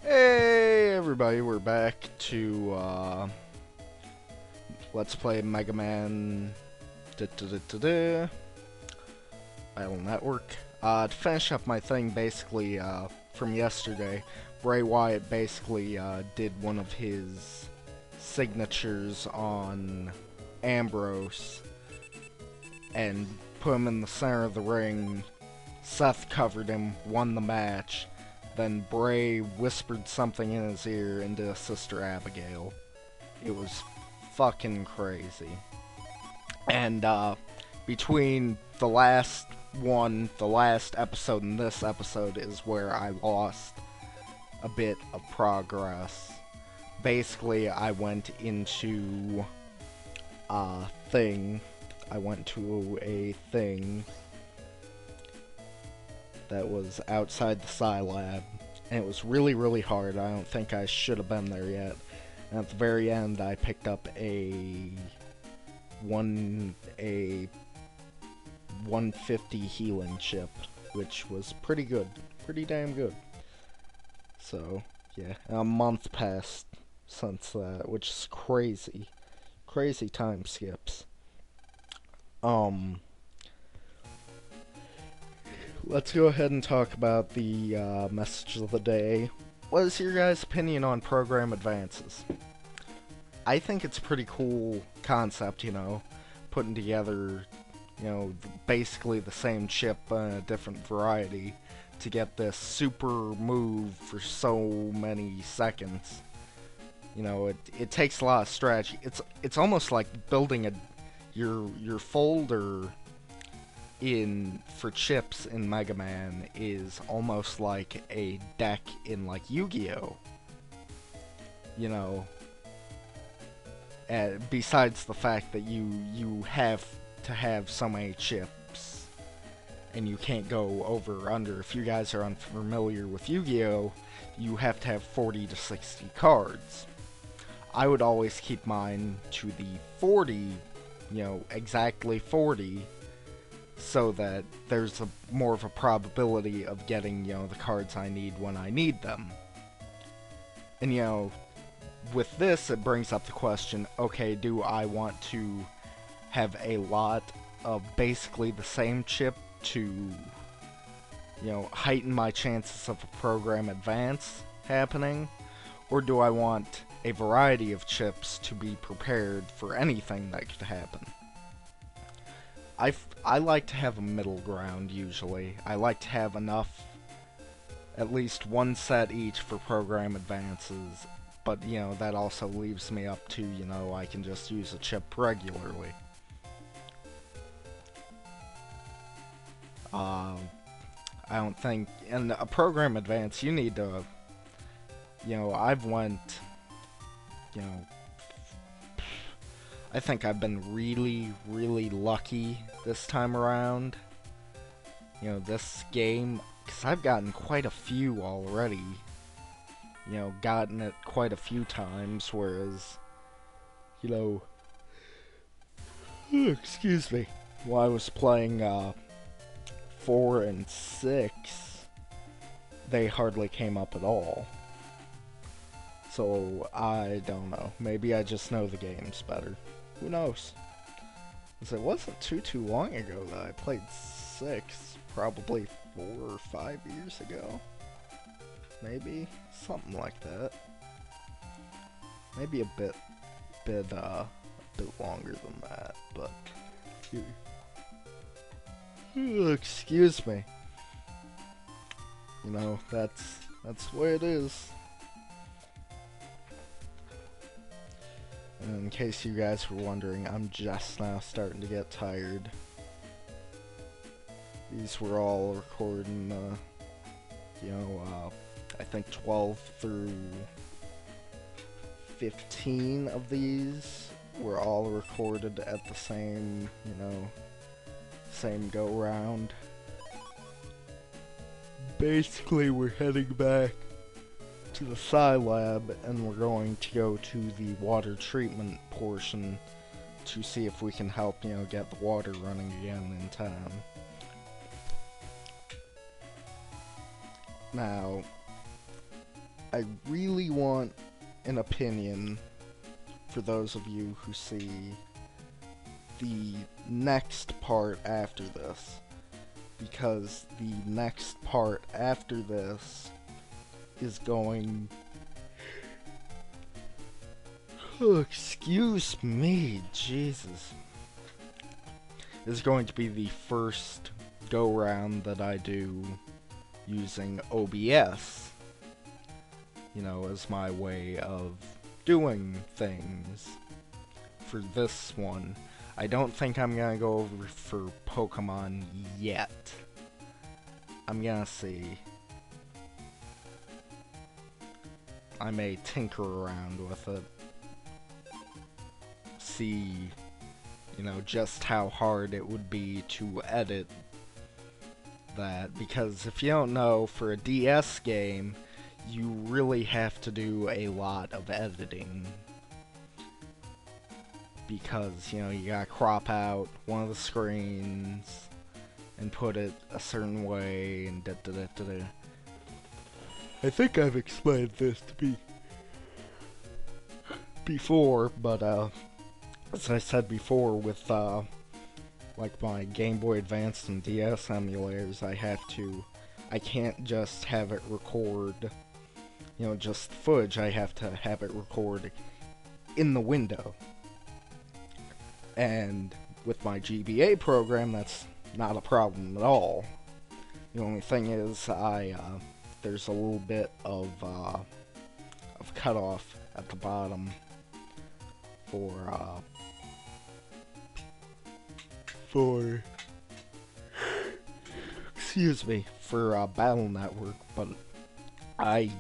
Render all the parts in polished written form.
Hey everybody, we're back to Let's Play Megaman Idle Network. To finish up my thing, basically, from yesterday, Bray Wyatt basically did one of his signatures on Ambrose and put him in the center of the ring. Seth covered him, won the match. Then Bray whispered something in his ear and did a Sister Abigail. It was fucking crazy. And between the last episode, and this episode is where I lost a bit of progress. Basically, I went into a thing. I went to a thing that was outside the Psi Lab, and it was really, really hard. I don't think I should have been there yet. And at the very end, I picked up a 150 healing chip, which was pretty good, pretty damn good. So yeah, a month passed since that, which is crazy, crazy time skips. Let's go ahead and talk about the message of the day. What is your guys' opinion on program advances? I think it's a pretty cool concept, putting together, basically the same chip in a different variety to get this super move for so many seconds. It takes a lot of strategy. It's almost like building your folder for chips in Mega Man is almost like a deck in like Yu-Gi-Oh. Besides the fact that you have to have so many chips and you can't go over or under. If you guys are unfamiliar with Yu-Gi-Oh, you have to have 40 to 60 cards. I would always keep mine to the 40, exactly 40, so that there's more of a probability of getting, the cards I need when I need them. And, with this, it brings up the question, okay, do I want to have a lot of basically the same chip to, heighten my chances of a program advance happening? Or do I want a variety of chips to be prepared for anything that could happen? I like to have a middle ground, usually. I like to have enough, at least one set each for program advances, but, that also leaves me up to, I can just use a chip regularly. I don't think, in a program advance, you need to, I've went, I think I've been really, really lucky this time around. This game, because I've gotten quite a few already. Gotten it quite a few times, whereas, excuse me, while I was playing 4 and 6, they hardly came up at all. So, I don't know. Maybe I just know the games better. Who knows? Because it wasn't too long ago that I played 6. Probably 4 or 5 years ago. Maybe? Something like that. Maybe a bit longer than that, but... excuse me. That's the way it is. And in case you guys were wondering, I'm just now starting to get tired. These were all recording, I think 12 through 15 of these were all recorded at the same, same go-round. Basically, we're heading back to the Psi Lab, and we're going to go to the water treatment portion to see if we can help, get the water running again in time. Now, I really want an opinion for those of you who see the next part after this, because the next part after this is going... Oh, excuse me, Jesus. Is going to be the first go-round that I do using OBS, you know, as my way of doing things for this one. I don't think I'm gonna go over for Pokemon yet. I'm gonna see. I may tinker around with it. See, you know, just how hard it would be to edit that. Because if you don't know, for a DS game, you really have to do a lot of editing. Because, you know, you gotta crop out one of the screens and put it a certain way and da-da-da-da-da. I think I've explained this to me before, but as I said before, with like my Game Boy Advance and DS emulators, I can't just have it record, you know, just footage. I have to have it record in the window. And with my GBA program, that's not a problem at all. The only thing is, there's a little bit of cutoff at the bottom for excuse me, for Battle Network, but I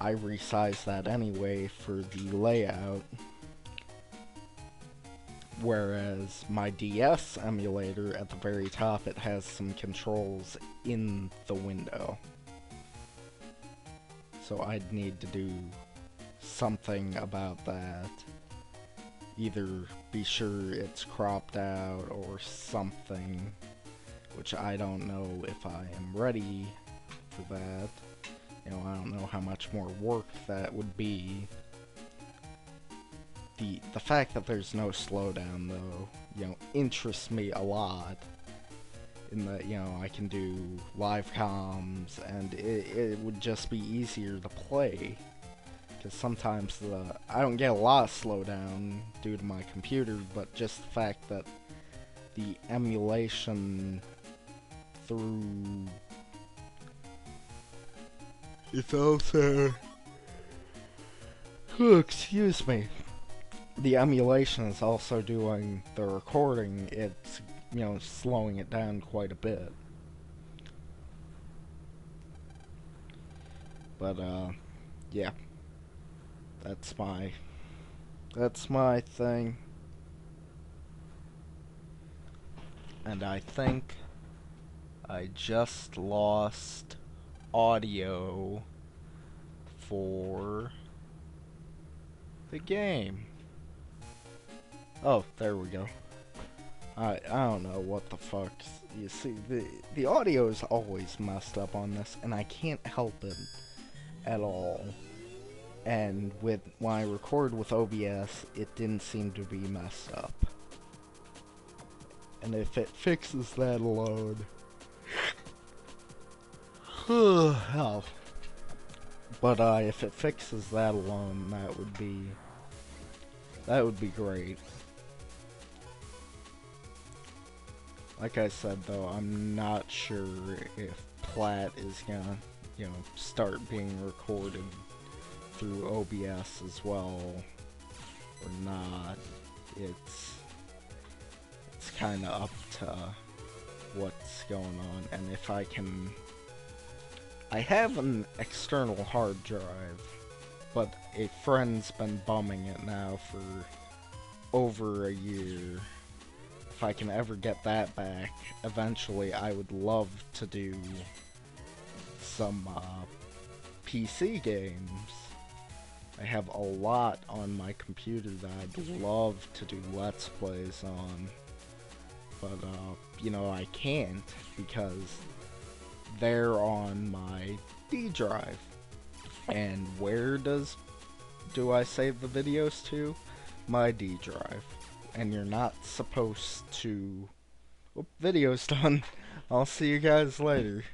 resized that anyway for the layout. Whereas my DS emulator, at the very top, it has some controls in the window. So I'd need to do something about that. Either be sure it's cropped out or something, which I don't know if I am ready for that. You know, I don't know how much more work that would be. The fact that there's no slowdown, though, you know, interests me a lot. In that, you know, I can do live comms, and it would just be easier to play. Because sometimes I don't get a lot of slowdown due to my computer, but just the fact that the emulation through... It's also... Oh, excuse me. The emulation is also doing the recording. It's, you know, slowing it down quite a bit. But, yeah. That's my thing. And I think I just lost audio for the game. Oh, there we go. I don't know what the fuck. You see, the audio is always messed up on this, and I can't help it at all. And when I record with OBS, it didn't seem to be messed up. And if it fixes that alone, hell. But if it fixes that alone, that would be great. Like I said, though, I'm not sure if Plat is gonna, you know, start being recorded through OBS as well, or not. It's kind of up to what's going on, and if I can... I have an external hard drive, but a friend's been bumming it now for over a year. If I can ever get that back, eventually I would love to do some PC games. I have a lot on my computer that I'd love to do Let's Plays on, but you know, I can't because they're on my D drive. And where do I save the videos to? My D drive. And you're not supposed to... Video's done. I'll see you guys later.